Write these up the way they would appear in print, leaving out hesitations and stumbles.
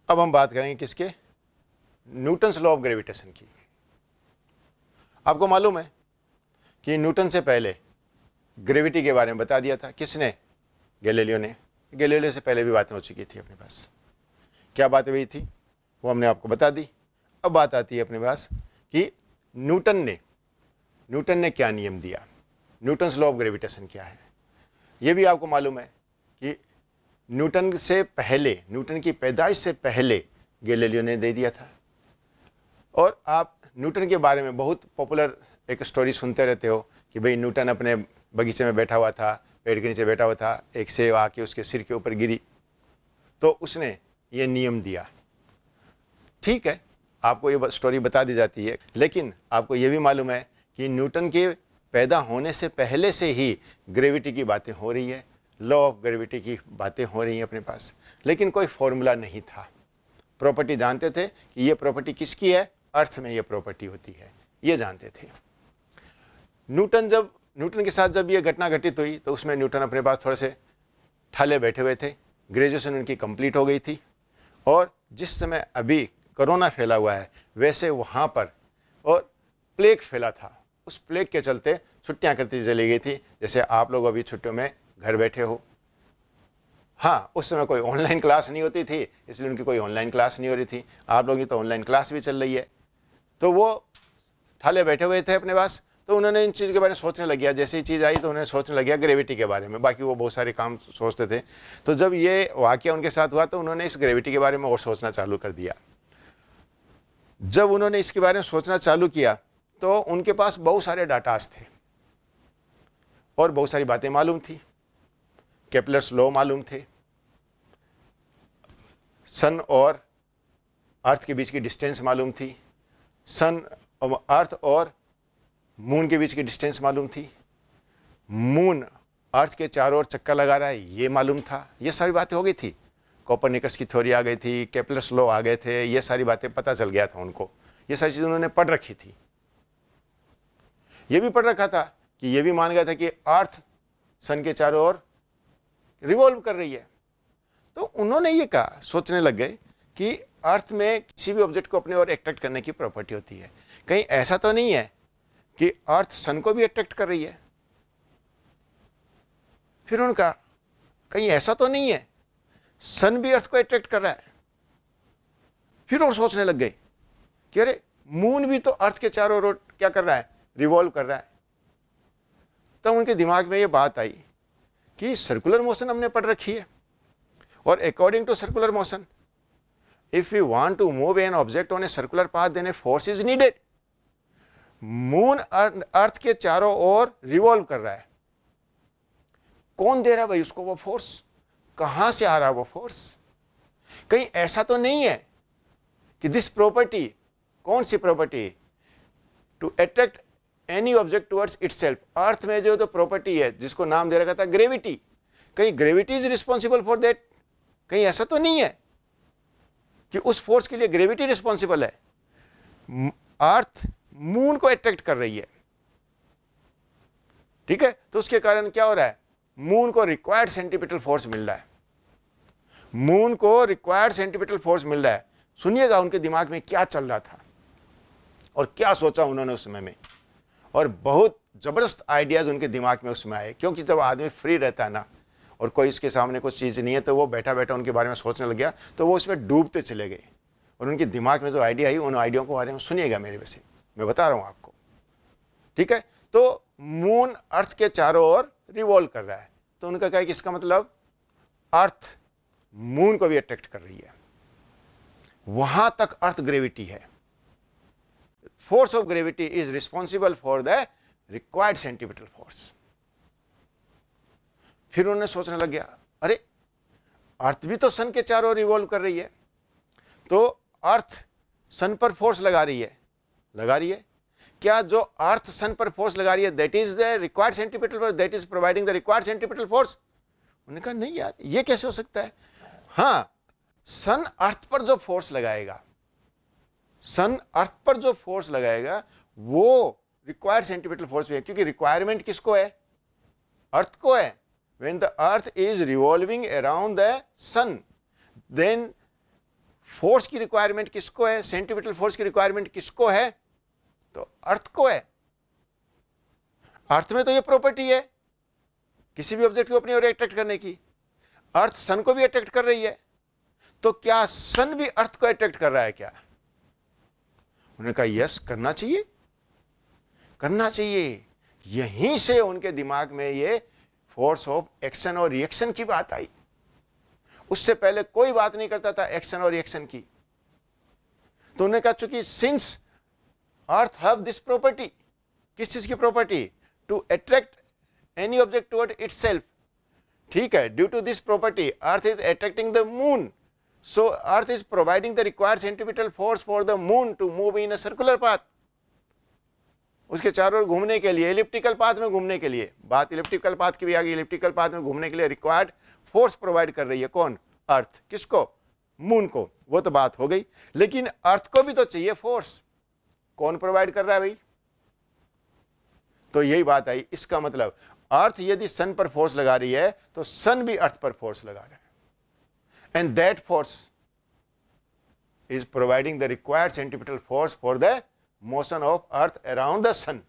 अब हम बात करेंगे किसके, न्यूटन्स लॉ ऑफ ग्रेविटेशन की। आपको मालूम है कि न्यूटन से पहले ग्रेविटी के बारे में बता दिया था किसने, गैलीलियो ने। गैलीलियो से पहले भी बातें हो चुकी थी अपने पास। क्या बातें हुई थी वो हमने आपको बता दी। अब बात आती है अपने पास कि न्यूटन ने क्या नियम दिया, न्यूटन्स लॉ ऑफ ग्रेविटेशन क्या है। ये भी आपको मालूम है कि न्यूटन से पहले, न्यूटन की पैदाइश से पहले गैलीलियो ने दे दिया था। और आप न्यूटन के बारे में बहुत पॉपुलर एक स्टोरी सुनते रहते हो कि भाई न्यूटन अपने बगीचे में बैठा हुआ था, पेड़ के नीचे बैठा हुआ था, एक सेब आके उसके सिर के ऊपर गिरी तो उसने ये नियम दिया। ठीक है, आपको ये स्टोरी बता दी जाती है, लेकिन आपको ये भी मालूम है कि न्यूटन के पैदा होने से पहले से ही ग्रेविटी की बातें हो रही है, लॉ ऑफ ग्रेविटी की बातें हो रही हैं अपने पास, लेकिन कोई फॉर्मूला नहीं था। प्रॉपर्टी जानते थे कि ये प्रॉपर्टी किसकी है, अर्थ में ये प्रॉपर्टी होती है, ये जानते थे। न्यूटन के साथ जब ये घटना घटित हुई तो उसमें न्यूटन अपने पास थोड़े से ठाले बैठे हुए थे, ग्रेजुएशन उनकी कंप्लीट हो गई थी। और जिस समय अभी कोरोना फैला हुआ है वैसे वहाँ पर और प्लेग फैला था, उस प्लेग के चलते छुट्टियाँ करती चली गई थी। जैसे आप लोग अभी छुट्टियों में घर बैठे हो। हाँ, उस समय कोई ऑनलाइन क्लास नहीं होती थी, इसलिए उनकी कोई ऑनलाइन क्लास नहीं हो रही थी। आप लोगों की तो ऑनलाइन क्लास भी चल रही है। तो वो ठाले बैठे हुए थे अपने पास, तो उन्होंने इन चीज़ के बारे में सोचने लग गया। जैसे ही चीज़ आई तो उन्होंने सोचने लग गया ग्रेविटी के बारे में। बाकी वो बहुत सारे काम सोचते थे। तो जब ये वाक़या उनके साथ हुआ तो उन्होंने इस ग्रेविटी के बारे में और सोचना चालू कर दिया। जब उन्होंने इसके बारे में सोचना चालू किया तो उनके पास बहुत सारे डाटास थे और बहुत सारी बातें मालूम थी। केपलर्स लॉ मालूम थे, सन और अर्थ के बीच की डिस्टेंस मालूम थी, सन अर्थ और मून के बीच की डिस्टेंस मालूम थी, मून अर्थ के चारों ओर चक्कर लगा रहा है ये मालूम था। ये सारी बातें हो गई थी। कोपरनिकस की थ्योरी आ गई थी, केपलर्स लॉ आ गए थे, ये सारी बातें पता चल गया था उनको। ये सारी चीज़ें उन्होंने पढ़ रखी थी। ये भी पढ़ रखा था कि ये भी मान गया था कि अर्थ सन के चारों ओर रिवॉल्व कर रही है। तो उन्होंने ये कहा, सोचने लग गए कि अर्थ में किसी भी ऑब्जेक्ट को अपने ओर अट्रैक्ट करने की प्रॉपर्टी होती है। कहीं ऐसा तो नहीं है कि अर्थ सन को भी अट्रैक्ट कर रही है। फिर उन्होंने कहा कहीं ऐसा तो नहीं है सन भी अर्थ को अट्रैक्ट कर रहा है। फिर और सोचने लग गए कि अरे मून भी तो अर्थ के चारों ओर क्या कर रहा है, रिवॉल्व कर रहा है। तब उनके दिमाग में ये बात आई कि सर्कुलर मोशन हमने पढ़ रखी है और according to circular motion if you want to move an object on a circular path then a force is needed. Moon earth के चारों ओर रिवॉल्व कर रहा है, कौन दे रहा है भाई उसको वो फोर्स, कहां से आ रहा है वो फोर्स। कहीं ऐसा तो नहीं है कि दिस प्रॉपर्टी, कौन सी property, to attract any object towards itself. Earth में जो तो प्रॉपर्टी है जिसको नाम दे रखा था ग्रेविटी, कहीं gravity is responsible for that. कहीं ऐसा तो नहीं है कि उस फोर्स के लिए ग्रेविटी रिस्पॉन्सिबल है। अर्थ मून को अट्रैक्ट कर रही है, ठीक है। तो उसके कारण क्या हो रहा है, मून को रिक्वायर्ड सेंटीपिटल फोर्स मिल रहा है, मून को रिक्वायर्ड सेंटीपिटल फोर्स मिल रहा है। सुनिएगा उनके दिमाग में क्या चल रहा था और क्या सोचा उन्होंने उस समय में। और बहुत जबरदस्त आइडियाज उनके दिमाग में उसमें आए, क्योंकि जब आदमी फ्री रहता है ना और कोई इसके सामने कुछ चीज़ नहीं है तो वो बैठा बैठा उनके बारे में सोचने लग गया, तो वो उसमें डूबते चले गए। और उनके दिमाग में जो आइडिया आई, उन आइडिया के बारे में सुनिएगा मेरे वैसे, मैं बता रहा हूँ आपको, ठीक है। तो मून अर्थ के चारों ओर रिवॉल्व कर रहा है, तो उनका क्या है कि इसका मतलब अर्थ मून को भी अट्रैक्ट कर रही है। वहां तक अर्थ ग्रेविटी है। Force of gravity is responsible for the required centripetal force. फिर उन्होंने सोचने लग गया, अरे अर्थ भी तो सन के चारों ओर रिवॉल्व कर रही है, तो अर्थ सन पर फोर्स लगा रही है। क्या जो अर्थ सन पर फोर्स लगा रही है that is the required centripetal force, that is providing the required centripetal force. उन्होंने कहा नहीं यार, ये कैसे हो सकता है। हाँ, सन अर्थ पर जो फोर्स लगाएगा, सन अर्थ पर जो फोर्स लगाएगा वो रिक्वायर्ड सेंटीपिटल फोर्स भी है, क्योंकि रिक्वायरमेंट किसको है, अर्थ को है। When the earth is revolving around the sun, then force की रिक्वायरमेंट किसको है, सेंट्रीपिटल फोर्स की रिक्वायरमेंट किसको है, तो अर्थ को है। अर्थ में तो ये प्रॉपर्टी है किसी भी ऑब्जेक्ट को अपनी ओर अट्रैक्ट करने की। अर्थ सन को भी अट्रैक्ट कर रही है, तो क्या सन भी अर्थ को अट्रैक्ट कर रहा है क्या? उन्होंने कहा यस, करना चाहिए, करना चाहिए। यहीं से उनके दिमाग में ये फोर्स ऑफ एक्शन और रिएक्शन की बात आई। उससे पहले कोई बात नहीं करता था एक्शन और रिएक्शन की। तो उन्होंने कहा चूंकि since earth have this property, किस चीज की property, to attract any object toward itself, ठीक है, due to this property earth is attracting the moon, so earth is providing the required centripetal force for the moon to move in a circular path. उसके चारों ओर घूमने के लिए, elliptical path में घूमने के लिए, बात इलिप्टिकल पाथ की भी आ गई, इलिप्टिकल पाथ में घूमने के लिए रिक्वायर्ड फोर्स प्रोवाइड कर रही है कौन, अर्थ, किसको, मून को, वो तो बात हो गई। लेकिन अर्थ को भी तो चाहिए फोर्स, कौन प्रोवाइड कर रहा है भाई, तो यही बात आई। इसका मतलब अर्थ यदि सन पर फोर्स लगा रही है तो सन भी अर्थ पर फोर्स लगा रहा है, and that force is providing the required centripetal force for the motion of earth around the sun.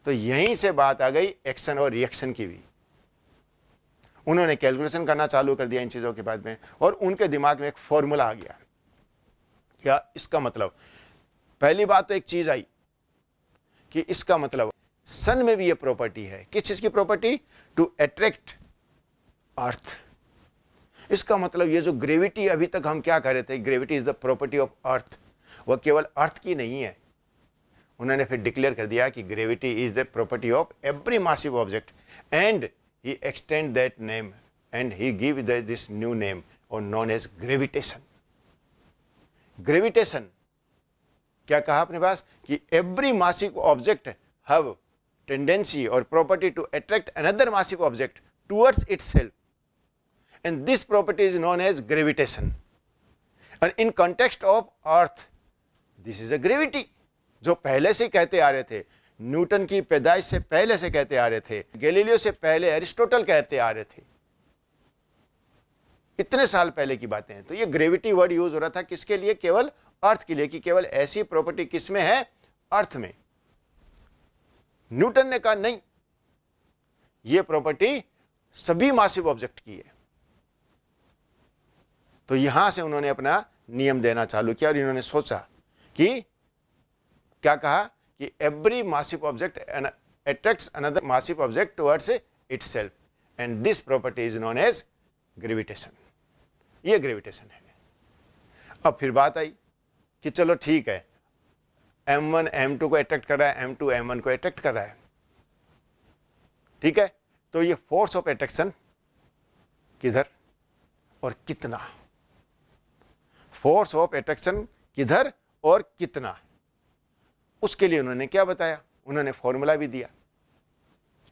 तो यहीं से बात आ गई एक्शन और रिएक्शन की भी। उन्होंने कैलकुलेशन करना चालू कर दिया इन चीजों के बाद में, और उनके दिमाग में एक फॉर्मूला आ गया। क्या इसका मतलब, पहली बात तो एक चीज आई कि इसका मतलब सन में भी ये प्रॉपर्टी है, किस चीज की प्रॉपर्टी, टू अट्रैक्ट अर्थ। इसका मतलब ये जो ग्रेविटी अभी तक हम क्या कह रहे थे, gravity is the property of earth, वह केवल अर्थ की नहीं है। उन्होंने फिर डिक्लेयर कर दिया कि gravity is the property of every massive object, and he extend that name and he give this new name or known as gravitation. Gravitation क्या कहा आपने पास कि every massive object have tendency or property to attract another massive object towards itself, and this property is known as gravitation. And in context of earth, this is a gravity, जो पहले से ही कहते आ रहे थे, न्यूटन की पैदाइश से पहले से कहते आ रहे थे, गैलीलियो से पहले एरिस्टोटल कहते आ रहे थे, इतने साल पहले की बातें हैं। तो ये ग्रेविटी वर्ड यूज हो रहा था किसके लिए, केवल अर्थ के लिए, कि केवल ऐसी प्रॉपर्टी किसमें है, अर्थ में। न्यूटन ने कहा नहीं, ये प्रॉपर्टी सभी मासिव ऑब्जेक्ट की है। तो यहां से उन्होंने अपना नियम देना चालू किया, और इन्होंने सोचा कि क्या कहा कि every massive object attracts another massive object towards itself, and this property is known as gravitation. ये ग्रेविटेशन है। अब फिर बात आई कि चलो ठीक है, m1 m2 को अट्रैक्ट कर रहा है, m2 m1 को अट्रैक्ट कर रहा है, ठीक है, तो ये फोर्स ऑफ अट्रैक्शन किधर और कितना, फोर्स ऑफ अट्रैक्शन किधर और कितना, उसके लिए उन्होंने क्या बताया, उन्होंने फॉर्मूला भी दिया।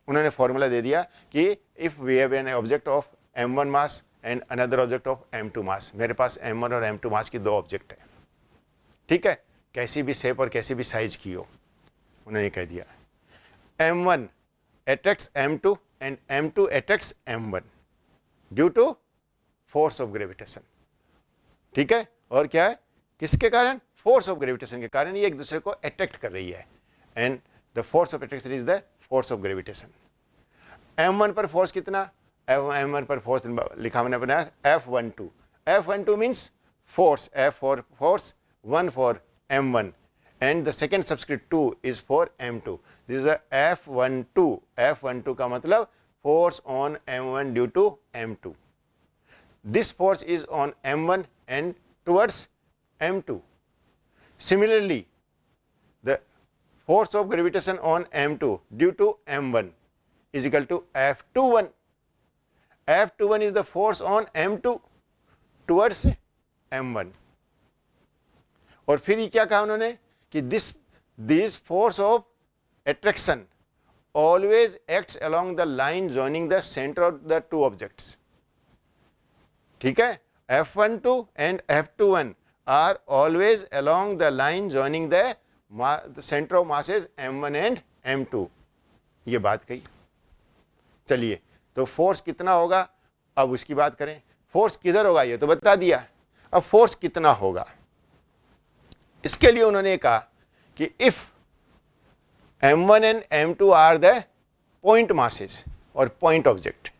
उन्होंने फॉर्मूला दे दिया कि if we have an object of m1 mass and another object of m2 mass, मेरे पास m1 और m2 मास की दो ऑब्जेक्ट है, ठीक है, कैसी भी शेप और कैसी भी साइज की हो, उन्होंने कह दिया m1 attracts m2 and m2 attracts m1 due to force of gravitation, ठीक है, और क्या है, किसके कारण, फोर्स ऑफ ग्रेविटेशन के कारण ये एक दूसरे को अट्रैक्ट कर रही है, and the force of attraction is the force of gravitation. m1 पर फोर्स कितना, m1 पर फोर्स लिखा मैंने बनाया F12, F12 means force, F for force, 1 for m1, and the second subscript 2 is for m2, this is the F12। F12 का मतलब force on m1 due to m2, this force is on m1 and towards m2. Similarly, the force of gravitation on m2 due to m1 is equal to F21. F21 is the force on m2 towards m1. और फिर ये क्या कहा उन्होंने कि this force of attraction always acts along the line joining the center of the two objects. ठीक है, F12 and F21 are always along the line joining the center of masses m1 and m2। ये बात कही। चलिए, तो force कितना होगा, अब उसकी बात करें। फोर्स किधर होगा ये तो बता दिया, अब फोर्स कितना होगा, इसके लिए उन्होंने कहा कि if m1 and m2 are the point masses और point object.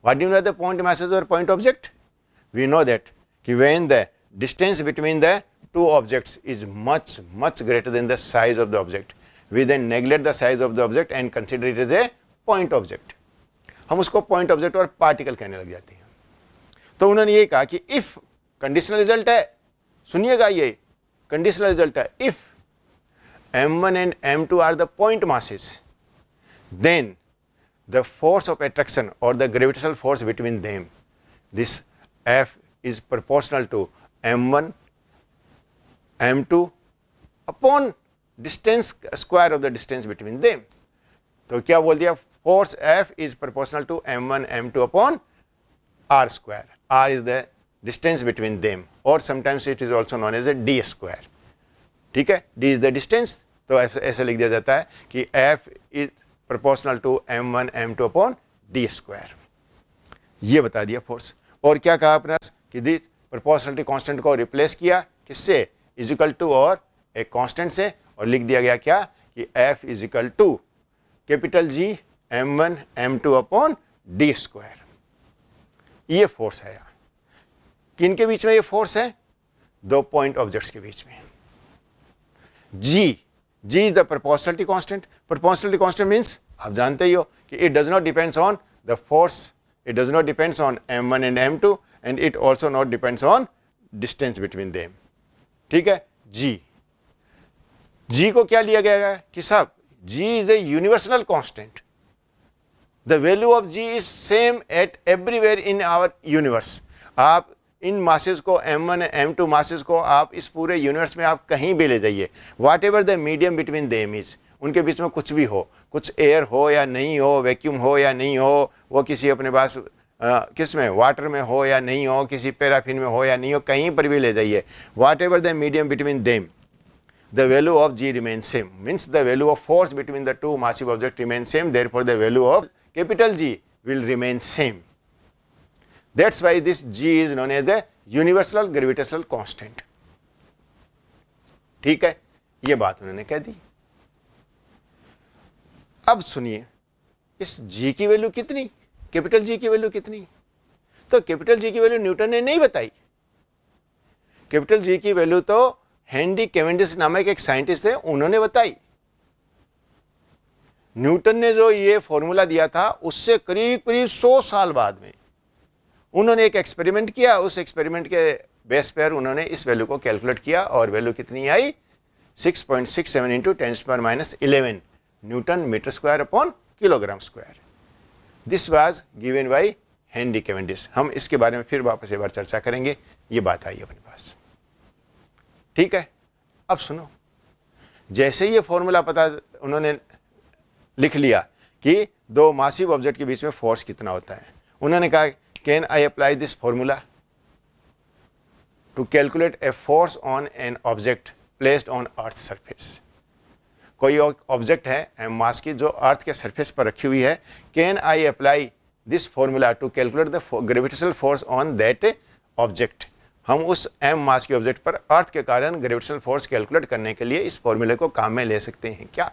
What do you know the point masses और point object? We know that कि when the distance between the two objects is much greater than the size of the object, we then neglect the size of the object and consider it as a point object. हम उसको point object और particle कहने लग जाते हैं. तो उन्होंने ये कहा कि if conditional result है, सुनिएगा ये conditional result है, if m1 and m2 are the point masses, then the force of attraction or the gravitational force between them, this F is proportional to m1 m2 upon distance square of the distance between them. तो क्या बोल दिया, force F is proportional to m1 m2 upon r square. R is the distance between them or sometimes it is also known as a d square. ठीक है, d is the distance, तो ऐसे लिख दिया जाता है कि F is proportional to m1 m2 upon d square. ये बता दिया फोर्स. और क्या कहा अपने कि दिस प्रोपोर्शनलिटी कांस्टेंट को रिप्लेस किया किससे, इज इक्वल टू और एक कांस्टेंट से, और लिख दिया गया क्या कि F is equal to capital G m1 m2 upon D square. ये फोर्स है यहाँ. किन के बीच में ये फोर्स है, दो पॉइंट ऑब्जेक्ट्स के बीच में. G is the proportionality constant. Proportionality constant means आप जानते ही हो कि it does not depends on the force, it does not depends on m1 and m2 and it also not depends on distance between them. ठीक है, G को क्या लिया गया है कि साहब G is the universal constant. The value of G is same at everywhere in our universe. आप इन मासेस को m1 m2 मासेस को आप इस पूरे यूनिवर्स में आप कहीं भी ले जाइए, whatever the medium between them is, उनके बीच में कुछ भी हो, कुछ एयर हो या नहीं हो, वैक्यूम हो या नहीं हो, वो किसी अपने पास किस में, वाटर में हो या नहीं हो, किसी पैराफिन में हो या नहीं हो, कहीं पर भी ले जाइए, whatever the medium between them, the value of G remain same. Means the value of force between the two massive object remain same, therefore the value of capital G will remain same. That's why this G is known as the universal gravitational constant. ठीक है, ये बात उन्होंने कह दी. अब सुनिए, इस G की वैल्यू कितनी, कैपिटल G की वैल्यू कितनी, तो कैपिटल G की वैल्यू न्यूटन ने नहीं बताई. कैपिटल G की वैल्यू तो हेनरी कैवेंडिश नामक एक साइंटिस्ट थे, उन्होंने बताई. न्यूटन ने जो ये फॉर्मूला दिया था उससे करीब करीब 100 साल बाद में उन्होंने एक एक्सपेरिमेंट किया. उस एक्सपेरिमेंट के बेस पर उन्होंने इस वैल्यू को कैलकुलेट किया और वैल्यू कितनी आई, 6.67 into 10⁻11 newton metre square upon kilogram square. This was given by Henry Cavendish. हम इसके बारे में फिर वापस एक बार चर्चा करेंगे. ये बात आई अपने पास. ठीक है, अब सुनो, जैसे ये फॉर्मूला पता उन्होंने लिख लिया कि दो मासिव ऑब्जेक्ट के बीच में फोर्स कितना होता है, उन्होंने कहा can I apply this formula to calculate a force on an object placed on earth surface. कोई ऑब्जेक्ट है एम मास की जो अर्थ के सरफेस पर रखी हुई है, can I apply this formula to calculate the gravitational force on that object. हम उस एम मास के ऑब्जेक्ट पर अर्थ के कारण ग्रेविटेशनल फोर्स कैलकुलेट करने के लिए इस फॉर्मूले को काम में ले सकते हैं क्या.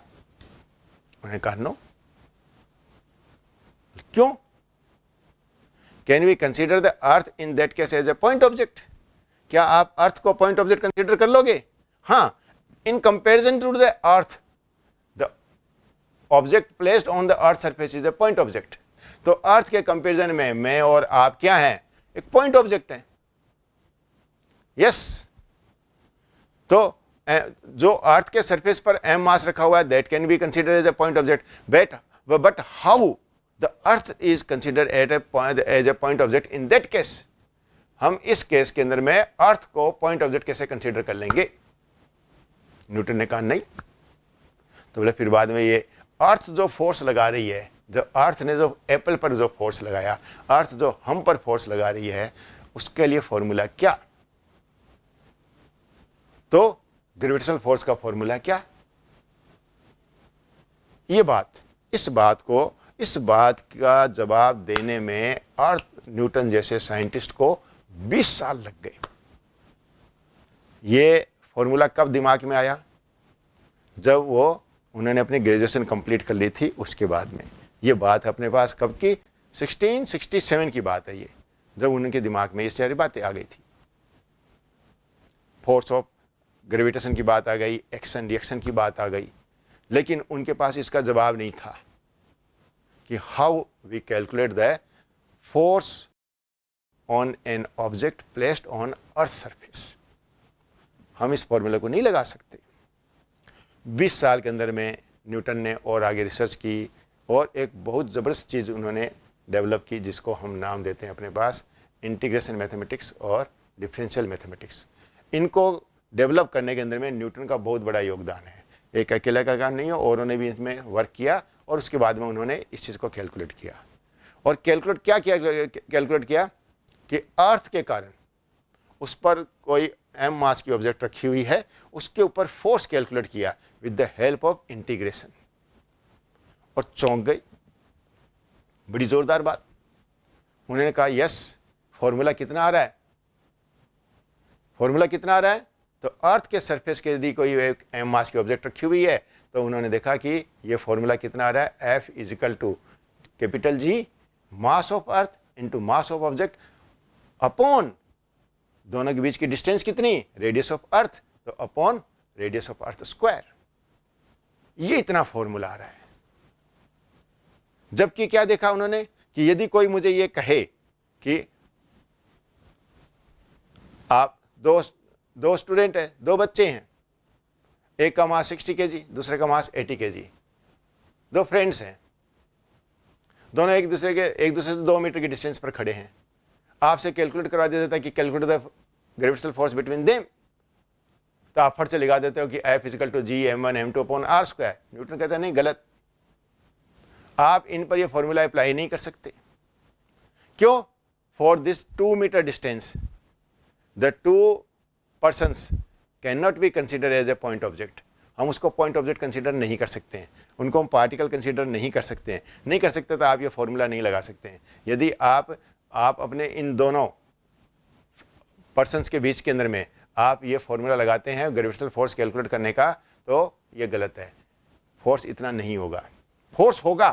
उन्होंने कहा नो. क्यों? Can we consider the earth in that case as a point object. क्या आप अर्थ को पॉइंट ऑब्जेक्ट कंसीडर कर लोगे? हाँ, in comparison to the earth the object placed on the earth surface is a point object. तो earth के comparison में मैं और आप क्या हैं, एक पॉइंट ऑब्जेक्ट है. यस, तो जो अर्थ के सरफेस पर एम मास रखा हुआ है that can be consider as a point object. But how the earth is consider as a point object in that case. हम इस केस के अंदर में अर्थ को पॉइंट ऑब्जेक्ट कैसे कंसीडर कर लेंगे. न्यूटन ने कहा नहीं. तो बोले फिर बाद में ये अर्थ जो फोर्स लगा रही है, जो अर्थ ने जो एप्पल पर जो फोर्स लगाया, अर्थ जो हम पर फोर्स लगा रही है, उसके लिए फॉर्मूला क्या. तो ग्रेविटेशनल फोर्स का फॉर्मूला क्या. ये बात, इस बात का जवाब देने में अर्थ न्यूटन जैसे साइंटिस्ट को 20 साल लग गए. ये फॉर्मूला कब दिमाग में आया? जब उन्होंने अपनी ग्रेजुएशन कंप्लीट कर ली थी उसके बाद में। ये बात अपने पास कब की? 1667 की बात है ये, जब उनके दिमाग में ये सारी बातें आ गई थी। फोर्स ऑफ ग्रेविटेशन की बात आ गई, एक्शन रिएक्शन की बात आ गई, लेकिन उनके पास इसका जवाब नहीं था कि how we calculate the force on an object placed on earth surface. हम इस फॉर्मूले को नहीं लगा सकते। 20 साल के अंदर में न्यूटन ने और आगे रिसर्च की और एक बहुत ज़बरदस्त चीज़ उन्होंने डेवलप की, जिसको हम नाम देते हैं अपने पास इंटीग्रेशन मैथमेटिक्स और डिफरेंशियल मैथमेटिक्स। इनको डेवलप करने के अंदर में न्यूटन का बहुत बड़ा योगदान है, एक अकेला का काम नहीं है, औरों ने भी इसमें वर्क किया और उसके बाद में उन्होंने इस चीज़ को कैलकुलेट किया। और कैलकुलेट क्या किया? कैलकुलेट किया कि अर्थ के कारण उस पर कोई m मास की ऑब्जेक्ट रखी हुई है, उसके ऊपर फोर्स कैलकुलेट किया with the help of integration, और चौंक गई। बड़ी जोरदार बात। उन्होंने कहा यस, फॉर्मूला कितना आ रहा है? फॉर्मूला कितना आ रहा है? तो अर्थ के सरफेस के यदि कोई एक m मास की ऑब्जेक्ट रखी हुई है तो उन्होंने देखा कि ये फॉर्मूला कितना आ रहा है? F is equal to capital G mass of earth into mass of object upon दोनों के बीच की डिस्टेंस कितनी? रेडियस ऑफ अर्थ, तो upon radius of earth square. ये इतना फॉर्मूला आ रहा है। जबकि क्या देखा उन्होंने कि यदि कोई मुझे ये कहे कि आप दो स्टूडेंट हैं, दो बच्चे हैं, एक का मास 60 kg, दूसरे का मास 80 kg, दो फ्रेंड्स हैं, दोनों एक दूसरे से 2 मीटर की डिस्टेंस पर खड़े हैं, आपसे कैलकुलेट करवा देता है कि calculate the gravitational force between them, तो आप फट से लगा देते हो कि F equal to G m1 m2 upon r square. Newton कहता है नहीं, गलत, आप इन पर ये फॉर्मूला अप्लाई नहीं कर सकते। क्यों? For this 2 metre distance the 2 persons can not be consider as a point object. हम उसको पॉइंट ऑब्जेक्ट कंसिडर नहीं कर सकते हैं, उनको हम पार्टिकल कंसिडर नहीं कर सकते हैं। नहीं कर सकते तो आप ये फॉर्मूला नहीं लगा सकते हैं। यदि आप अपने इन दोनों पर्सन्स के बीच के अंदर में आप ये फॉर्मूला लगाते हैं ग्रेविटेशनल फोर्स कैलकुलेट करने का, तो ये गलत है। फोर्स इतना नहीं होगा। फोर्स होगा,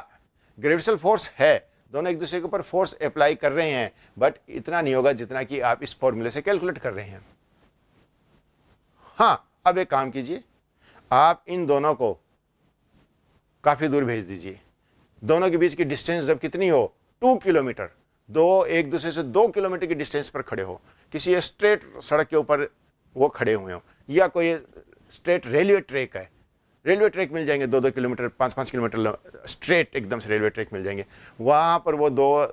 ग्रेविटेशनल फोर्स है, दोनों एक दूसरे के ऊपर फोर्स अप्लाई कर रहे हैं, बट इतना नहीं होगा जितना कि आप इस फॉर्मूले से कैलकुलेट कर रहे हैं। हाँ, अब एक काम कीजिए, आप इन दोनों को काफी दूर भेज दीजिए। दोनों के बीच की डिस्टेंस जब कितनी हो? 2 किलोमीटर, दो एक दूसरे से 2 किलोमीटर की डिस्टेंस पर खड़े हो, किसी स्ट्रेट सड़क के ऊपर वो खड़े हुए हो, या कोई स्ट्रेट रेलवे ट्रैक है, रेलवे ट्रैक मिल जाएंगे 2-2 किलोमीटर 5-5 किलोमीटर स्ट्रेट एकदम से रेलवे ट्रैक मिल जाएंगे, वहां पर वो 2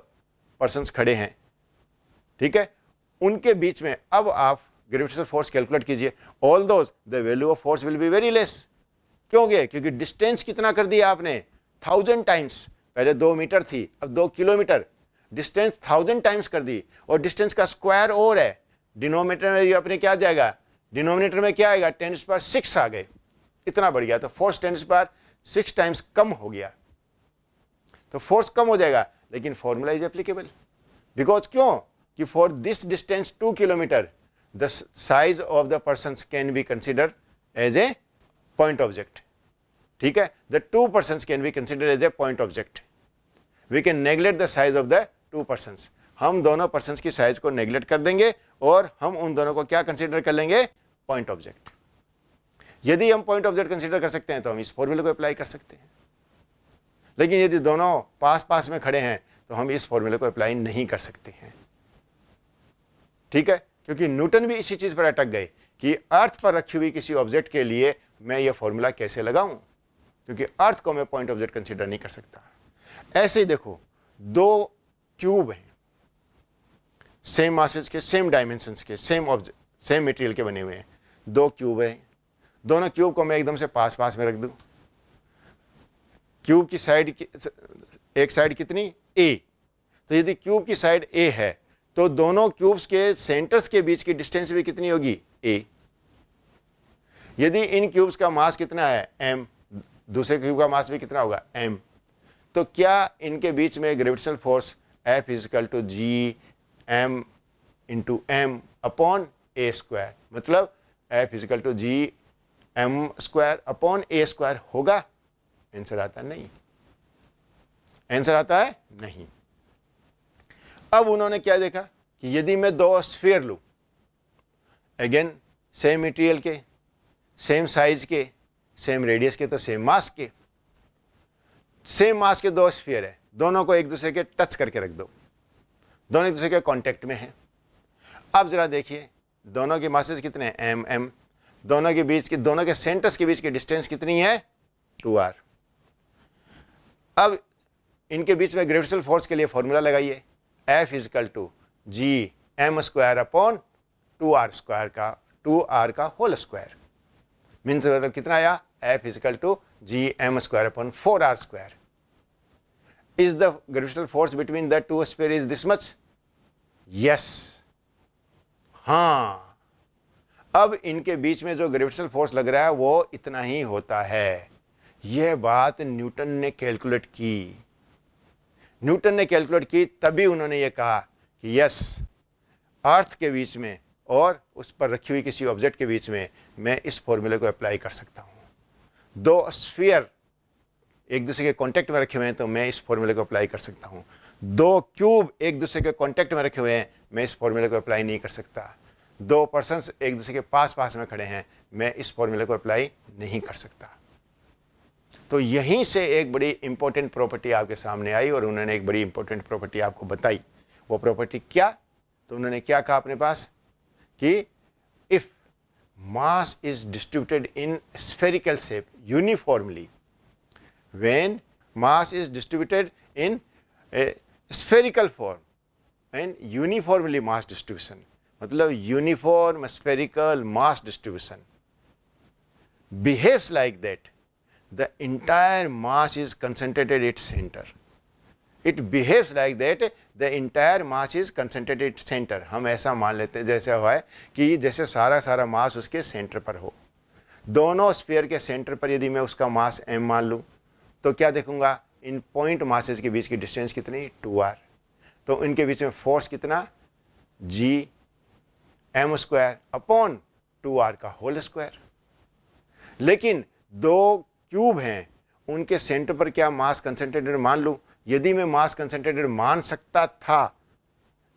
पर्सन्स खड़े हैं, ठीक है, उनके बीच में अब आप ग्रेविटेशनल फोर्स कैलकुलेट कीजिए। All those the value of force will be very less. क्यों? क्योंकि डिस्टेंस कितना कर दिया आपने? 1000 टाइम्स। पहले 2 मीटर थी, अब 2 किलोमीटर, डिस्टेंस 1000 टाइम्स कर दी, और डिस्टेंस का स्क्वायर और है। डिनोमिनेटर में अपने क्या जाएगा? डिनोमिनेटर में क्या आएगा? 10⁻6 आ गए, इतना बढ़ गया, तो फोर्स 10⁻6 टाइम्स कम हो गया, तो फोर्स कम हो जाएगा, लेकिन फॉर्मूला इज एप्लीकेबल। बिकॉज क्यों? कि for this distance 2 kilometre the size of the persons can be considered as a point object. ठीक है, the 2 persons can be considered as a point object. We can neglect the size of the 2 persons. हम दोनों persons की size को neglect कर देंगे और हम उन दोनों को क्या consider कर लेंगे? point object. यदि हम point object consider कर सकते हैं तो हम इस फॉर्मूले को अप्लाई कर सकते हैं, लेकिन यदि दोनों पास पास में खड़े हैं तो हम इस फॉर्मूले को अप्लाई नहीं कर सकते हैं। ठीक है, क्योंकि न्यूटन भी इसी चीज पर अटक गए कि अर्थ पर रखी हुई किसी ऑब्जेक्ट के लिए मैं ये फॉर्मूला कैसे लगाऊं, क्योंकि अर्थ को मैं पॉइंट ऑब्जेक्ट कंसीडर नहीं कर सकता। ऐसे ही देखो, 2 क्यूब हैं, सेम मासेज के, सेम डायमेंशंस के, सेम मटेरियल के बने हुए हैं। 2 क्यूब हैं, दोनों क्यूब को मैं एकदम से पास पास में रख दूं। क्यूब की साइड एक साइड कितनी? A। तो यदि क्यूब की साइड A है तो दोनों क्यूब्स के सेंटर्स के बीच की डिस्टेंस भी कितनी होगी? A। यदि इन क्यूब्स का मास कितना है? m, दूसरे क्यूब का मास भी कितना होगा? m। तो क्या इनके बीच में gravitational force F equal to G m into m upon a square, मतलब F equal to G M square upon A square होगा? आंसर आता नहीं, आंसर आता है नहीं। अब उन्होंने क्या देखा कि यदि मैं दो स्फीयर लूं, अगेन सेम मटेरियल के, सेम साइज के, सेम रेडियस के, तो सेम मास के, सेम मास के दो स्फीयर है, दोनों को एक दूसरे के टच करके रख दो, दोनों एक दूसरे के कांटेक्ट में हैं। अब जरा देखिए दोनों के मासेस कितने हैं? M M. दोनों के बीच की, दोनों के सेंटर्स के बीच की डिस्टेंस कितनी है? 2r। अब इनके बीच में ग्रेविटेशनल फोर्स के लिए फॉर्मूला लगाइए, F equal to G M square upon 2r square का 2r का होल स्क्वायर। मीन्स मतलब कितना आया? F equal to G M square upon 4r square. Is the gravitational force between the two sphere is this much? Yes. हाँ, अब इनके बीच में जो ग्रेविटेशनल फोर्स लग रहा है वो इतना ही होता है। यह बात न्यूटन ने कैलकुलेट की। न्यूटन ने कैलकुलेट की, तभी उन्होंने ये कहा कि यस, अर्थ के बीच में और उस पर रखी हुई किसी ऑब्जेक्ट के बीच में मैं इस फॉर्मूले को अप्लाई कर सकता हूं। दो स्फीयर एक दूसरे के कांटेक्ट में रखे हुए हैं तो मैं इस फॉर्मूले को अप्लाई कर सकता हूं। दो क्यूब एक दूसरे के कांटेक्ट में रखे हुए हैं, मैं इस फॉर्मूले को अप्लाई नहीं कर सकता। दो पर्सन्स एक दूसरे के पास पास में खड़े हैं, मैं इस फॉर्मूले को अप्लाई नहीं कर सकता। तो यहीं से एक बड़ी इंपॉर्टेंट प्रॉपर्टी आपके सामने आई और उन्होंने एक बड़ी इंपॉर्टेंट प्रॉपर्टी आपको बताई। वो प्रॉपर्टी क्या? तो उन्होंने क्या कहा अपने पास कि if mass is distributed in spherical shape uniformly, when mass is distributed in spherical form and uniformly mass distribution, मतलब uniform spherical mass distribution behaves like that, the entire mass is concentrated at its center. It behaves like that, the entire mass is concentrated at its center. हम ऐसा मान लेते हैं जैसे हुआ है कि जैसे सारा मास उसके सेंटर पर हो। दोनों स्फीयर के सेंटर पर यदि मैं उसका मास m मान लूँ तो क्या देखूंगा? इन पॉइंट मासेस के बीच की डिस्टेंस कितनी? 2r। तो इनके बीच में फोर्स कितना? g m square upon 2r का होल स्क्वायर। लेकिन दो क्यूब हैं, उनके सेंटर पर क्या मास कंसंट्रेटेड मान लूं? यदि मैं मास कंसंट्रेटेड मान सकता था,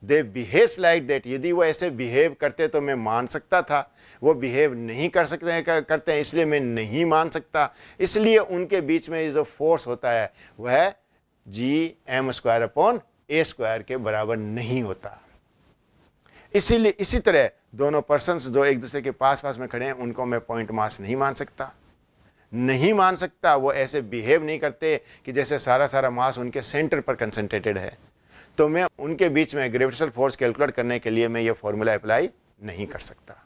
दे बिहेव्स लाइक दैट, यदि वो ऐसे बिहेव करते तो मैं मान सकता था। वो बिहेव नहीं कर सकते हैं, करते हैं, इसलिए मैं नहीं मान सकता। इसलिए उनके बीच में जो फोर्स होता है वह जी M square upon A square के बराबर नहीं होता। इसीलिए इसी तरह दोनों पर्सन्स जो एक दूसरे के पास पास में खड़े हैं उनको मैं पॉइंट मास नहीं मान सकता, नहीं मान सकता। वो ऐसे बिहेव नहीं करते कि जैसे सारा मास उनके सेंटर पर कंसंट्रेटेड है। तो मैं उनके बीच में ग्रेविटेशनल फोर्स कैलकुलेट करने के लिए मैं ये फॉर्मूला अप्लाई नहीं कर सकता।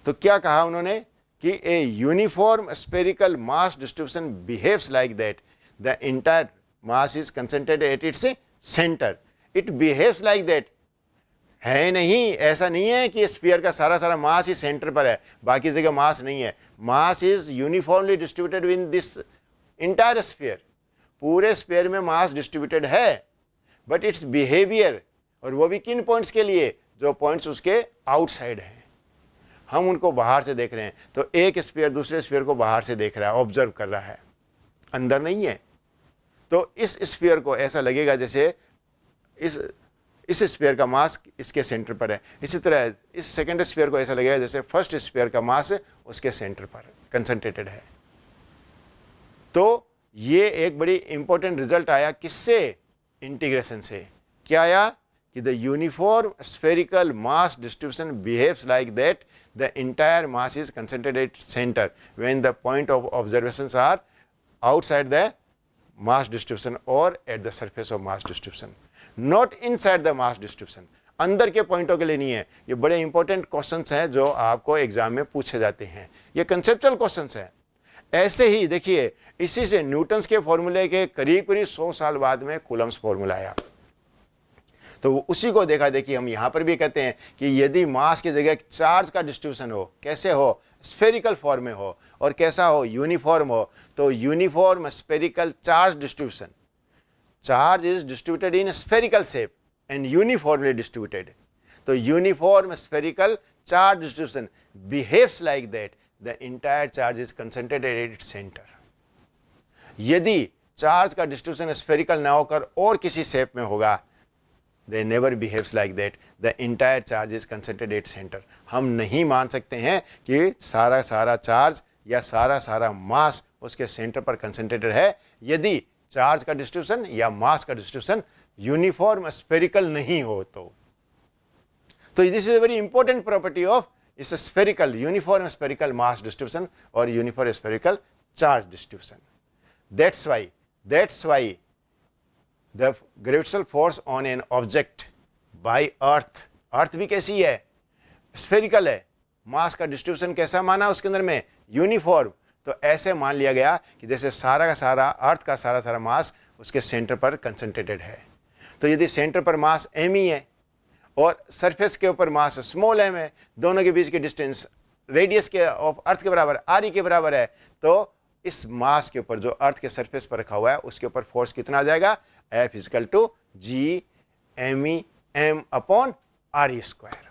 तो क्या कहा उन्होंने कि a uniform spherical mass distribution behaves like that, the entire mass is concentrated at its centre. It behaves like that है नहीं, ऐसा नहीं है कि स्फीयर का सारा मास ही सेंटर पर है, बाकी जगह मास नहीं है। Mass is uniformly distributed in this entire sphere. पूरे स्फीयर में मास डिस्ट्रीब्यूटेड है, बट इट्स बिहेवियर, और वो भी किन पॉइंट्स के लिए? जो पॉइंट्स उसके आउटसाइड हैं, हम उनको बाहर से देख रहे हैं। तो एक स्फीयर दूसरे स्फीयर को बाहर से देख रहा है, ऑब्जर्व कर रहा है, अंदर नहीं है। तो इस स्फीयर को ऐसा लगेगा जैसे इस स्फीयर का मास इसके सेंटर पर है। इसी तरह इस सेकंड स्फीयर को ऐसा लगेगा जैसे फर्स्ट स्फीयर का मास उसके सेंटर पर कंसंट्रेटेड है। तो ये एक बड़ी इंपॉर्टेंट रिजल्ट आया किससे? इंटीग्रेशन से। क्या आया कि the uniform spherical mass distribution behaves like that, the entire mass is concentrated at centre when the point of observations are outside the mass distribution और at the surface of mass distribution, not inside the mass distribution. अंदर के पॉइंटों के लिए नहीं है। ये बड़े important questions हैं जो आपको एग्जाम में पूछे जाते हैं। ये कंसेप्चुअल क्वेश्चंस हैं। ऐसे ही देखिए, इसी से न्यूटन्स के फॉर्मूले के करीब 100 साल बाद में कूलम्स फॉर्मूला आया। तो उसी को देखा देखिए हम यहाँ पर भी कहते हैं कि यदि मास की जगह चार्ज का डिस्ट्रीब्यूशन हो, कैसे हो? स्फेरिकल फॉर्म में हो, और कैसा हो? यूनिफॉर्म हो। तो uniform spherical charge distribution, charge is distributed in spherical shape and uniformly distributed. तो uniform spherical charge distribution behaves like that, the entire charge is concentrated at its centre. यदि charge का डिस्ट्रीब्यूशन स्फेरिकल ना होकर और किसी shape में होगा, they never behaves like that, the entire charge is concentrated at centre. हम नहीं मान सकते हैं कि सारा चार्ज या सारा मास उसके सेंटर पर कंसंट्रेटेड है, यदि चार्ज का डिस्ट्रीब्यूशन या मास का डिस्ट्रीब्यूशन यूनिफॉर्म स्फेरिकल नहीं हो। तो this is a very important property of इस spherical, uniform spherical mass distribution और uniform spherical charge distribution. That's why the gravitational force on an object by earth भी कैसी है? स्फेरिकल है। मास का डिस्ट्रीब्यूशन कैसा माना उसके अंदर में? यूनिफॉर्म। तो ऐसे मान लिया गया कि जैसे सारा का सारा अर्थ का सारा मास उसके सेंटर पर कंसंट्रेटेड है। तो यदि सेंटर पर मास m ही है और सरफेस के ऊपर मास स्मॉल m है, दोनों के बीच की डिस्टेंस रेडियस के ऑफ अर्थ के बराबर r के बराबर है, तो इस मास के ऊपर जो अर्थ के सरफेस पर रखा हुआ है उसके ऊपर फोर्स कितना आ जाएगा? F equal to G M E M upon R E square.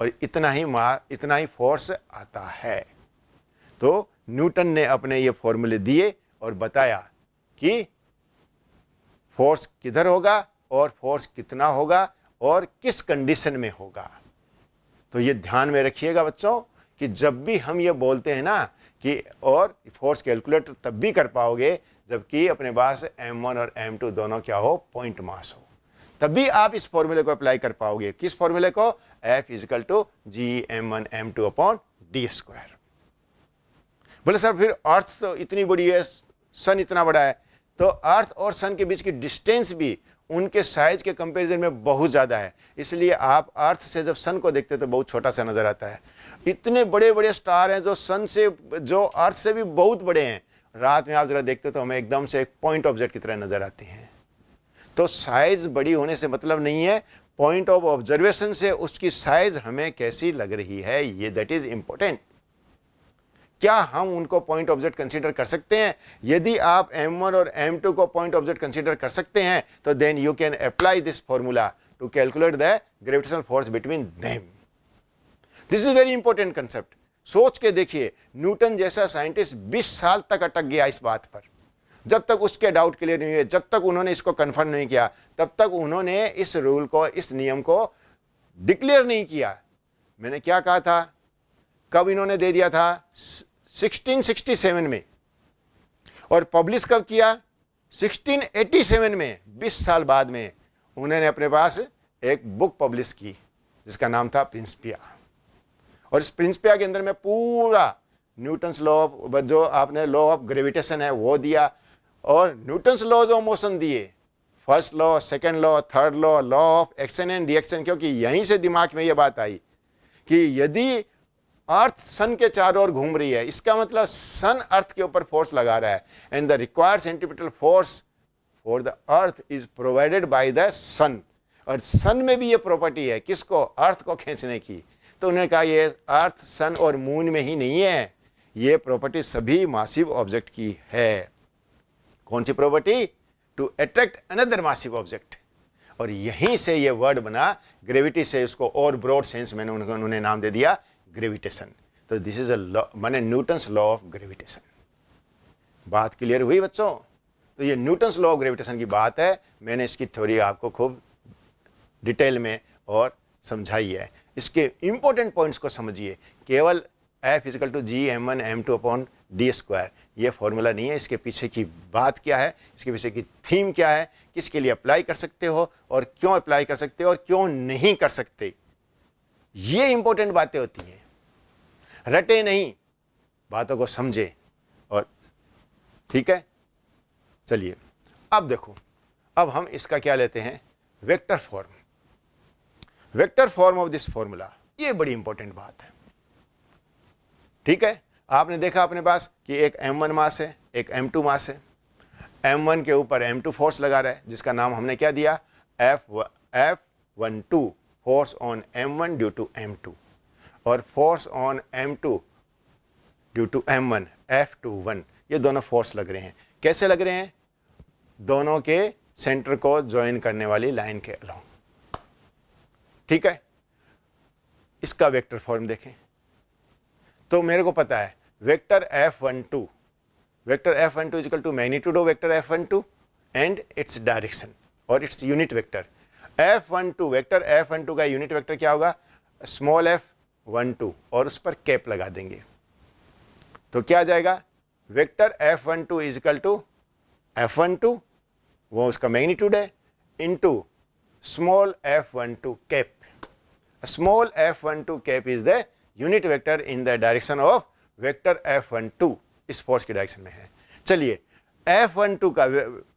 और इतना ही फोर्स आता है। तो न्यूटन ने अपने ये फॉर्मूले दिए और बताया कि फोर्स किधर होगा और फोर्स कितना होगा और किस कंडीशन में होगा। तो ये ध्यान में रखिएगा बच्चों कि जब भी हम ये बोलते हैं ना कि और फोर्स कैलकुलेट तब भी कर पाओगे जबकि अपने पास m1 और m2 दोनों क्या हो? पॉइंट मास हो, तभी आप इस फॉर्मूले को अप्लाई कर पाओगे। किस फॉर्मूले को? F equal to G m1 m2 upon D square. बोले सर फिर अर्थ तो इतनी बड़ी है, सन इतना बड़ा है, तो अर्थ और सन के बीच की डिस्टेंस भी उनके साइज के कंपैरिजन में बहुत ज़्यादा है, इसलिए आप अर्थ से जब सन को देखते तो बहुत छोटा सा नज़र आता है। इतने बड़े बड़े स्टार हैं जो सन से, जो अर्थ से भी बहुत बड़े हैं, रात में आप जरा देखते तो हमें एकदम से एक पॉइंट ऑब्जेक्ट की तरह नज़र आते हैं। तो साइज बड़ी होने से मतलब नहीं है, पॉइंट ऑफ ऑब्जर्वेशन से उसकी साइज हमें कैसी लग रही है, ये दैट इज इंपॉर्टेंट। क्या हम उनको पॉइंट ऑब्जेक्ट कंसीडर कर सकते हैं? यदि आप m1 और m2 को पॉइंट ऑब्जेक्ट कंसीडर कर सकते हैं तो then you can apply this formula to calculate the gravitational force between them. This is very important concept. सोच के देखिए, न्यूटन जैसा साइंटिस्ट 20 साल तक अटक गया इस बात पर, जब तक उसके डाउट क्लियर नहीं हुए, जब तक उन्होंने इसको कंफर्म नहीं किया, तब तक उन्होंने इस रूल को, इस नियम को डिक्लेयर नहीं किया। मैंने क्या कहा था? कब इन्होंने दे दिया था? 1667 में। और पब्लिश कब किया? 1687 में। 20 साल बाद में उन्होंने अपने पास एक बुक पब्लिश की जिसका नाम था प्रिंसिपिया। और इस प्रिंसिपिया के अंदर में पूरा न्यूटन्स लॉ ऑफ, जो आपने लॉ ऑफ ग्रेविटेशन है वो दिया, और न्यूटन्स लॉज ऑफ मोशन दिए, first law, second law, third law, law of action and reaction, क्योंकि यहीं से दिमाग में ये बात आई कि यदि अर्थ सन के चारों ओर घूम रही है, इसका मतलब सन अर्थ के ऊपर फोर्स लगा रहा है, and the required centripetal force for the earth is provided by the sun. और सन में भी ये प्रॉपर्टी है, किसको? अर्थ को खींचने की। तो उन्होंने कहा ये अर्थ, सन और मून में ही नहीं है, ये प्रॉपर्टी सभी मासिव ऑब्जेक्ट की है। कौन सी property? To attract another massive object. और यहीं से ये वर्ड बना ग्रेविटी से, उसको और ब्रॉड सेंस में उन्होंने नाम दे दिया ग्रेविटेशन। तो दिस इज अ लॉ, माने न्यूटन्स लॉ ऑफ ग्रेविटेशन। बात क्लियर हुई बच्चों? तो ये न्यूटन्स लॉ ऑफ ग्रेविटेशन की बात है। मैंने इसकी थ्योरी आपको खूब डिटेल में और समझाई है। इसके इंपॉर्टेंट पॉइंट्स को समझिए। केवल F equal to G m1 m2 upon D square ये फॉर्मूला नहीं है, इसके पीछे की बात क्या है, इसके पीछे की थीम क्या है, किसके लिए अप्लाई कर सकते हो और क्यों अप्लाई कर सकते हो और क्यों नहीं कर सकते, ये इंपॉर्टेंट बातें होती हैं। रटे नहीं, बातों को समझे। और ठीक है, चलिए अब देखो, अब हम इसका क्या लेते हैं? Vector form. Vector form of this formula, ये बड़ी इंपॉर्टेंट बात है। ठीक है, आपने देखा अपने पास कि एक m1 मास है, एक m2 मास है। m1 के ऊपर m2 फोर्स लगा रहा है, जिसका नाम हमने क्या दिया? F12 force on m1 due to m2, और force on m2 due to m1 F21। ये दोनों फोर्स लग रहे हैं। कैसे लग रहे हैं? दोनों के सेंटर को ज्वाइन करने वाली लाइन के अलोंग। ठीक है, इसका वेक्टर फॉर्म देखें तो मेरे को पता है vector F12, vector F12 equal to magnitude of vector F12 and its direction और its unit vector. F12 vector F12 का यूनिट वेक्टर क्या होगा, स्मॉल f12 और उस पर कैप लगा देंगे तो क्या आ जाएगा, vector F12 equal to F12 वो उसका मैग्नीट्यूड है into small f12 cap. Small f12 cap is the unit vector in the direction of vector F12, इस फोर्स की डायरेक्शन में है। चलिए F12 का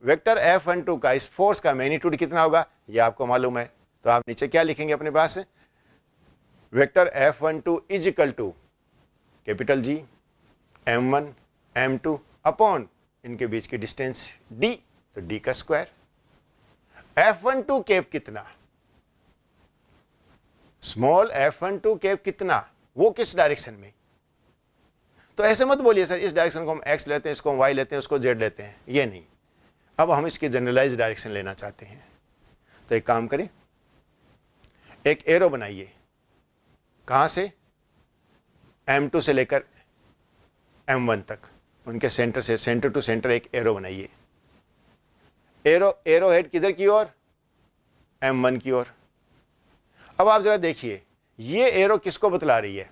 वेक्टर F12 का इस फोर्स का मैग्नीट्यूड कितना होगा ये आपको मालूम है, तो आप नीचे क्या लिखेंगे अपने पास, vector F12 is equal to capital G m1 m2 upon इनके बीच की डिस्टेंस d, तो d का स्क्वायर। F12 कैप कितना, स्मॉल f12 कैप कितना, वो किस डायरेक्शन में, तो ऐसे मत बोलिए सर इस डायरेक्शन को हम x लेते हैं, इसको हम y लेते हैं, उसको z लेते हैं, ये नहीं। अब हम इसकी जनरलाइज डायरेक्शन लेना चाहते हैं तो एक काम करें, एक एरो बनाइए, कहां से, m2 से लेकर m1 तक, उनके सेंटर से सेंटर टू सेंटर एक एरो बनाइए। एरो हेड किधर की ओर, m1 की ओर। अब आप जरा देखिए ये एरो किसको बतला रही है,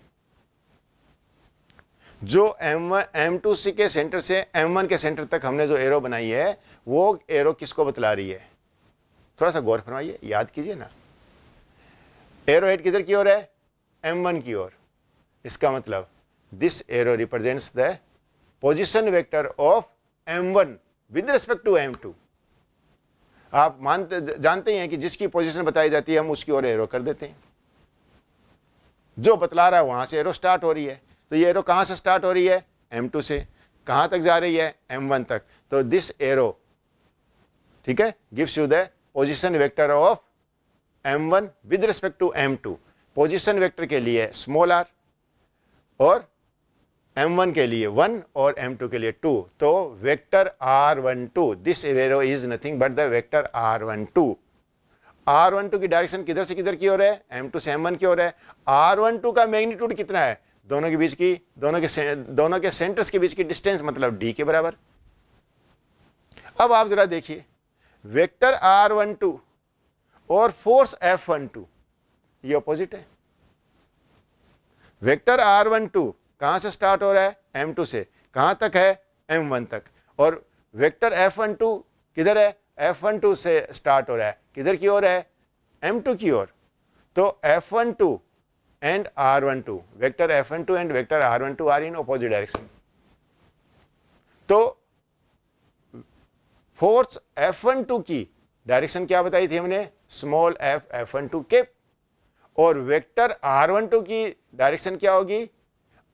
जो M2 के सेंटर से M1 के सेंटर तक हमने जो एरो बनाई है वो एरो किसको बतला रही है, थोड़ा सा गौर फरमाइए, याद कीजिए ना। एरो हेड किधर की ओर है, M1 की ओर। इसका मतलब this arrow represents the position vector of M1 with respect to M2। आप जानते हैं कि जिसकी पोजीशन बताई जाती है हम उसकी ओर एरो कर देते हैं, जो बतला रहा है वहां से एरो स्टार्ट हो रही है, तो ये एरो कहां से स्टार्ट हो रही है, M2 से, कहां तक जा रही है, M1 तक, तो दिस एरो, ठीक है, gives you the position vector of M1 with respect to M2। Position vector के लिए स्मॉल r और M1 के लिए 1 और M2 के लिए 2, तो vector R12, this arrow is nothing but the vector R12। R12 की डायरेक्शन किधर से किधर की ओर है, M2 से M1 की ओर है। R12 का मैग्नीट्यूड कितना है, दोनों के बीच की, दोनों के सेंटर्स के बीच की डिस्टेंस मतलब d के बराबर। अब आप जरा देखिए वेक्टर R12 और फोर्स F12 ये अपोजिट है। वेक्टर R12 कहां से स्टार्ट हो रहा है, M2 से, कहां तक है, M1 तक, और वेक्टर F12 किधर है, F12 से स्टार्ट हो रहा है, किधर की ओर है, M2 की ओर। तो F12 and R12, vector F12 and vector R12 are in opposite direction. तो फोर्स F12 की डायरेक्शन क्या बताई थी हमने, स्मॉल f12 कैप, और वेक्टर R12 की डायरेक्शन क्या होगी,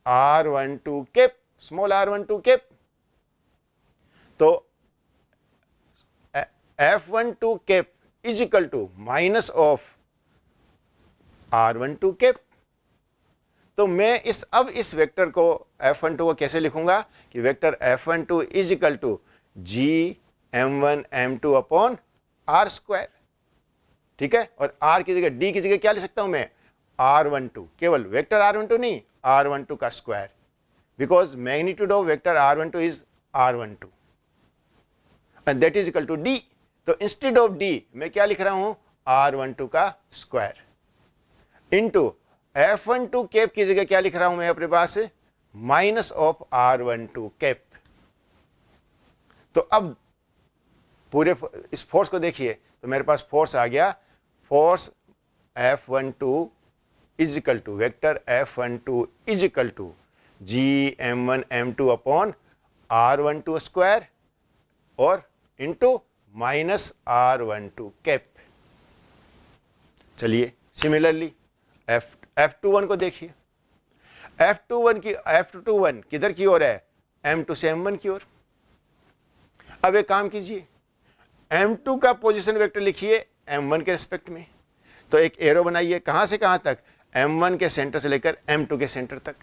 R12 cap, small r12 cap. तो F12 cap is equal to minus of R12 cap. तो मैं अब इस वेक्टर को F12 को कैसे लिखूंगा कि vector F12 is equal to G M1 M2 upon R square, ठीक है, और R की जगह D की जगह क्या लिख सकता हूं मैं, R12, केवल वेक्टर R12 नहीं, R12 का square, because magnitude of vector R12 is R12 and that is equal to D। तो इंस्टेड ऑफ D मैं क्या लिख रहा हूं, R12 का स्क्वायर इनटू F12 कैप की जगह क्या लिख रहा हूं मैं अपने पास, माइनस ऑफ R12 कैप। तो अब पूरे इस फोर्स को देखिए, तो मेरे पास फोर्स आ गया, force F12 is equal to vector F12 is equal to G M1 M2 upon R12 square और इंटू माइनस R12 कैप। चलिए सिमिलरली F21 को देखिए, F21 किधर की ओर है, M2 से M1 की ओर। अब एक काम कीजिए, M2 का पोजीशन वेक्टर लिखिए M1 के रिस्पेक्ट में, तो एक एरो बनाइए, कहां से कहां तक, M1 के सेंटर से लेकर M2 के सेंटर तक।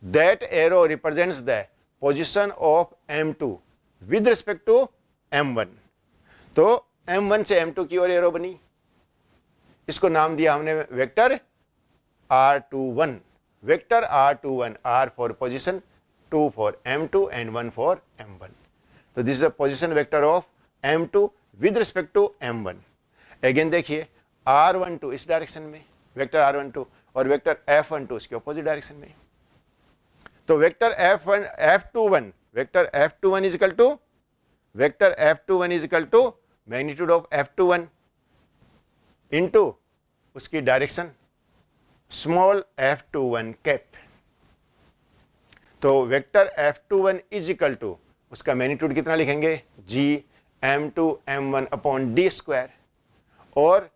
That arrow represents the position of M2 with respect to M1। तो M1 से M2 की ओर एरो बनी, इसको नाम दिया हमने vector R21, vector R21, R for position, 2 for M2 and 1 for M1. तो this is the position vector of M2 with respect to M1. Again देखिए R12 इस डायरेक्शन में वेक्टर R12 और वेक्टर F12 इसके अपोजिट डायरेक्शन में. तो vector F21, vector F21 is equal to vector F21 is equal to magnitude of F21 into उसकी direction small F21 cap. तो vector F21 is equal to उसका magnitude कितना लिखेंगे, G M2 M1 upon D square, और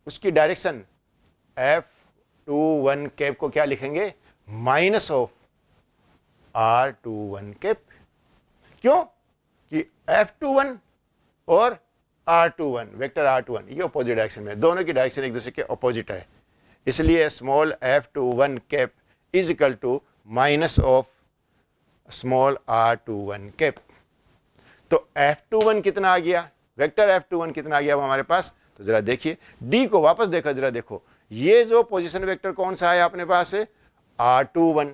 उसकी direction F21 cap को क्या लिखेंगे, माइनस ऑफ R21 कैप. क्यों कि F21 और R21, वेक्टर R21 ये अपोजिट डायरेक्शन में, दोनों की डायरेक्शन एक दूसरे के अपोजिट है, इसलिए small F21 cap is equal to minus of small R21 cap. तो F21 कितना आ गया, वेक्टर F21 कितना आ गया हमारे पास, तो जरा देखिए D को वापस देखो, जरा देखो ये जो पोजीशन वेक्टर कौन सा है अपने पास है, R21,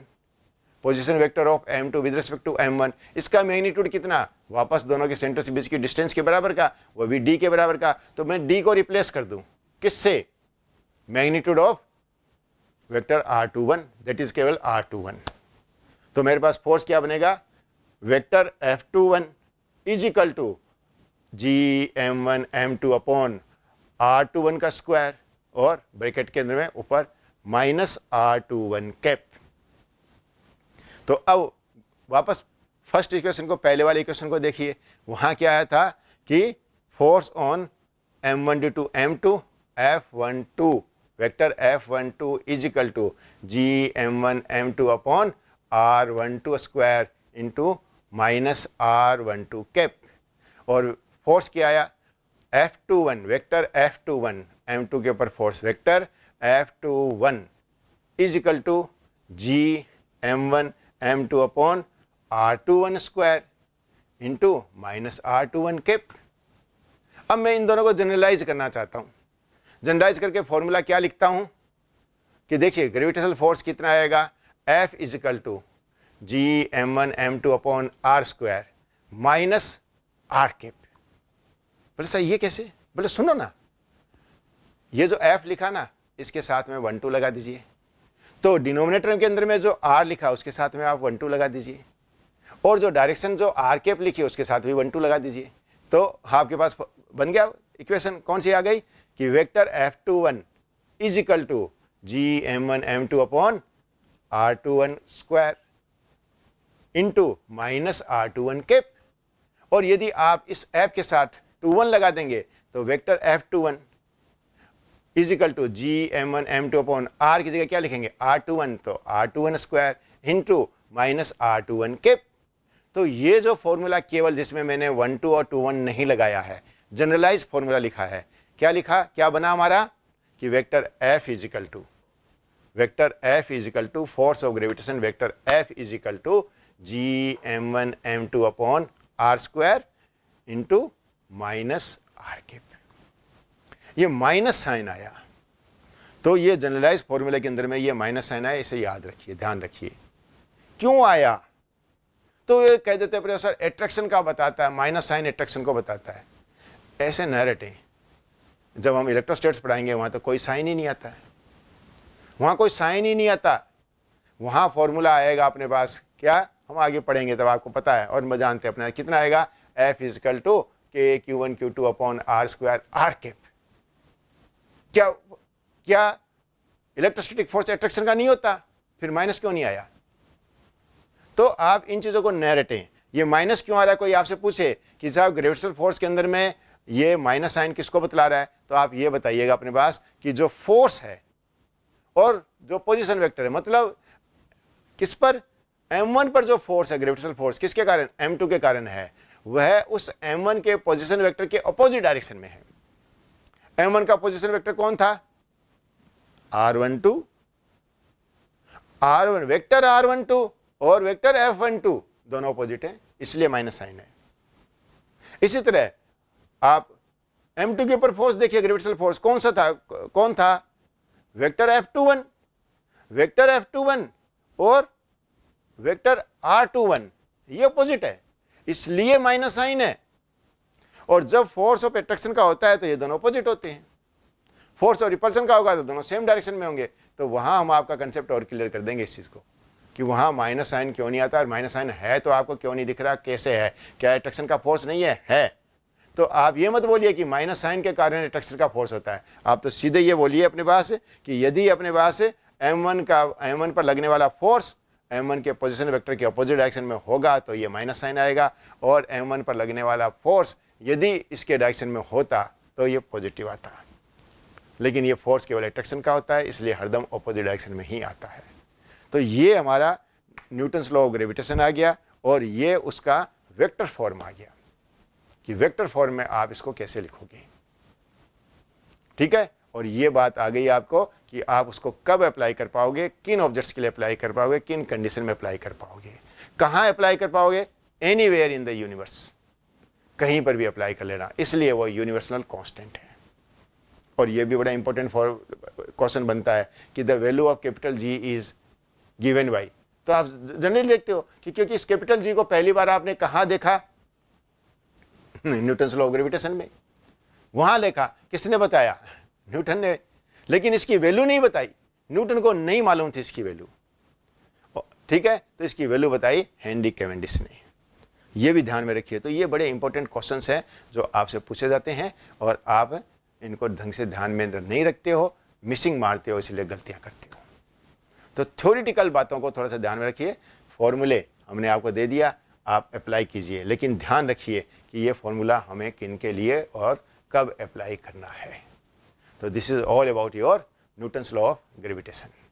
position vector of M2 with respect to M1. इसका मैग्नीट्यूड कितना, वापस दोनों के सेंटर से बीच की डिस्टेंस के बराबर का, वो भी D के बराबर का. तो मैं D को रिप्लेस कर दूं किससे, magnitude of vector R21, that is केवल R21. तो मेरे पास फोर्स क्या बनेगा, vector F21 is equal to GM1 M2 upon R21 का स्क्वायर और ब्रैकेट के अंदर में ऊपर माइनस R21 कैप. तो अब वापस फर्स्ट इक्वेशन को, पहले वाले इक्वेशन को देखिए, वहां क्या आया था कि force on M1 due to M2 F12, vector F12 is equal to GM1 M2 upon R12 square into minus R12 cap. और फोर्स क्या आया, F21, वेक्टर F21 M2 के ऊपर force vector F21 is equal to GM1 M2 upon R21 square into minus R21 cap. अब मैं इन दोनों को generalise करना चाहता हूं. जनरलाइज करके फॉर्मूला क्या लिखता हूं कि देखिए ग्रेविटेशनल फोर्स कितना आएगा, F is equal to GM1 M2 upon R square minus R cap. बोले सर ये कैसे, बोले सुनो ना, ये जो F लिखा ना इसके साथ में 1 2 लगा दीजिए, तो डिनोमिनेटर के अंदर में जो R लिखा उसके साथ में आप 1 2 लगा दीजिए, और जो डायरेक्शन जो R कैप लिखी उसके साथ भी 1 2 लगा दीजिए. तो आपके पास बन गया इक्वेशन, कौन सी आ गई कि vector F21 is equal to GM1 M2 upon R21 square into minus R21 cap. और यदि आप इस F के साथ 21 लगा देंगे तो vector F21 is equal to GM1 M2 upon R की जगह क्या लिखेंगे, R21, तो R21 square into minus R21 cap. तो ये जो फॉर्मूला केवल जिसमें मैंने 1 2 और 21 नहीं लगाया है, जनरलाइज फॉर्मूला लिखा है, क्या लिखा, क्या बना हमारा कि vector F is equal to, vector F is equal to force of gravitation vector F is equal to GM1 M2 upon R square into minus R cap. ये माइनस साइन आया, तो ये जनरलाइज फॉर्मूला के अंदर में ये minus sign आया, इसे याद रखिए, ध्यान रखिए. क्यों आया, तो ये कह देते हैं प्रोफेसर एट्रैक्शन का बताता है, माइनस साइन एट्रैक्शन को बताता है. ऐसे न रटें, जब हम इलेक्ट्रोस्टैटिक्स पढ़ाएंगे वहां तो कोई साइन ही नहीं आता है, वहां कोई साइन ही नहीं आता, वहां फॉर्मूला आएगा अपने पास, क्या हम आगे पढ़ेंगे तब आपको पता है, और जानते हैं अपना कितना आएगा, F equal to KQ1 Q2 upon R square R cap. क्या क्या इलेक्ट्रोस्टैटिक फोर्स एट्रैक्शन का नहीं होता, फिर माइनस क्यों नहीं आया. तो आप इन चीजों को न रटें. ये माइनस क्यों आ रहा है, कोई आपसे पूछे कि साहब ग्रेविटेशनल फोर्स के अंदर में ये माइनस साइन किसको बतला रहा है, तो आप ये बताइएगा अपने पास कि जो फोर्स है और जो पोजीशन वेक्टर है, मतलब किस पर, M1 पर जो फोर्स है ग्रेविटेशनल फोर्स किसके कारण, M2 के कारण है, वह उस M1 के पोजीशन वेक्टर के अपोजिट डायरेक्शन में है. M1 का पोजीशन वेक्टर कौन था, R12, R1 वेक्टर R12 और वेक्टर F12 दोनों अपोजिट हैं, इसलिए माइनस साइन है. इसी तरह आप m2 के ऊपर फोर्स देखिए, ग्रेविटेशनल फोर्स कौन सा था, कौन था, वेक्टर F21, वेक्टर F21 और वेक्टर R21, ये अपोजिट है, इसलिए माइनस साइन है। और जब फोर्स ऑफ अट्रैक्शन का होता है तो ये दोनों अपोजिट होते हैं, फोर्स और रिपल्सन का होगा तो दोनों सेम डायरेक्शन में होंगे। तो वहां हम आपका कंसेप्ट और क्लियर कर देंगे इस चीज को कि वहां माइनस साइन क्यों नहीं आता, और माइनस साइन है तो आपको क्यों नहीं दिख रहा, कैसे है, क्या अट्रैक्शन का फोर्स नहीं है। तो आप ये मत बोलिए कि माइनस साइन के कारण अट्रैक्शन का फोर्स होता है, आप तो सीधे ये बोलिए अपने पास कि यदि अपने पास m1 पर लगने वाला फोर्स m1 के पोजीशन वेक्टर के अपोजिट डायरेक्शन में होगा तो ये माइनस साइन आएगा, और m1 पर लगने वाला फोर्स यदि इसके डायरेक्शन में होता तो ये पॉजिटिव आता। लेकिन ये फोर्स केवल अट्रैक्शन का होता है, इसलिए हरदम अपोजिट डायरेक्शन में ही आता है। तो ये हमारा न्यूटन्स लॉ ऑफ ग्रेविटेशन आ गया, और ये उसका वेक्टर फॉर्म आ गया कि वेक्टर फॉर्म में आप इसको कैसे लिखोगे, ठीक है। और ये बात आ गई आपको कि आप उसको कब अप्लाई कर पाओगे, किन ऑब्जेक्ट्स के लिए अप्लाई कर पाओगे, किन कंडीशन में अप्लाई कर पाओगे, कहाँ अप्लाई कर पाओगे, एनीवेयर इन द यूनिवर्स, कहीं पर भी अप्लाई कर लेना, इसलिए वो यूनिवर्सल कांस्टेंट है। और ये भी बड़ा इंपॉर्टेंट क्वेश्चन बनता है कि the value of capital G is given by, तो आप जनरली देखते हो कि क्योंकि इस कैपिटल जी को पहली बार आपने कहाँ देखा, न्यूटन्स लॉ ऑफ ग्रेविटेशन में, वहां देखा, किसने बताया, न्यूटन ने, लेकिन इसकी वैल्यू नहीं बताई, न्यूटन को नहीं मालूम थी इसकी वैल्यू, ठीक है। तो इसकी वैल्यू बताई हेनरी कैवेंडिश ने, ये भी ध्यान में रखिए। तो ये बड़े इंपॉर्टेंट क्वेश्चंस हैं जो आपसे पूछे जाते हैं, और आप इनको ढंग से ध्यान में नहीं रखते हो, मिसिंग मारते हो, इसलिए गलतियां करते हो। तो थ्योरेटिकल बातों को थोड़ा सा ध्यान में रखिए, फॉर्मूले हमने आपको दे दिया, आप अप्लाई कीजिए, लेकिन ध्यान रखिए कि ये फॉर्मूला हमें किन के लिए और कब अप्लाई करना है। तो this is all about your Newton's law of gravitation.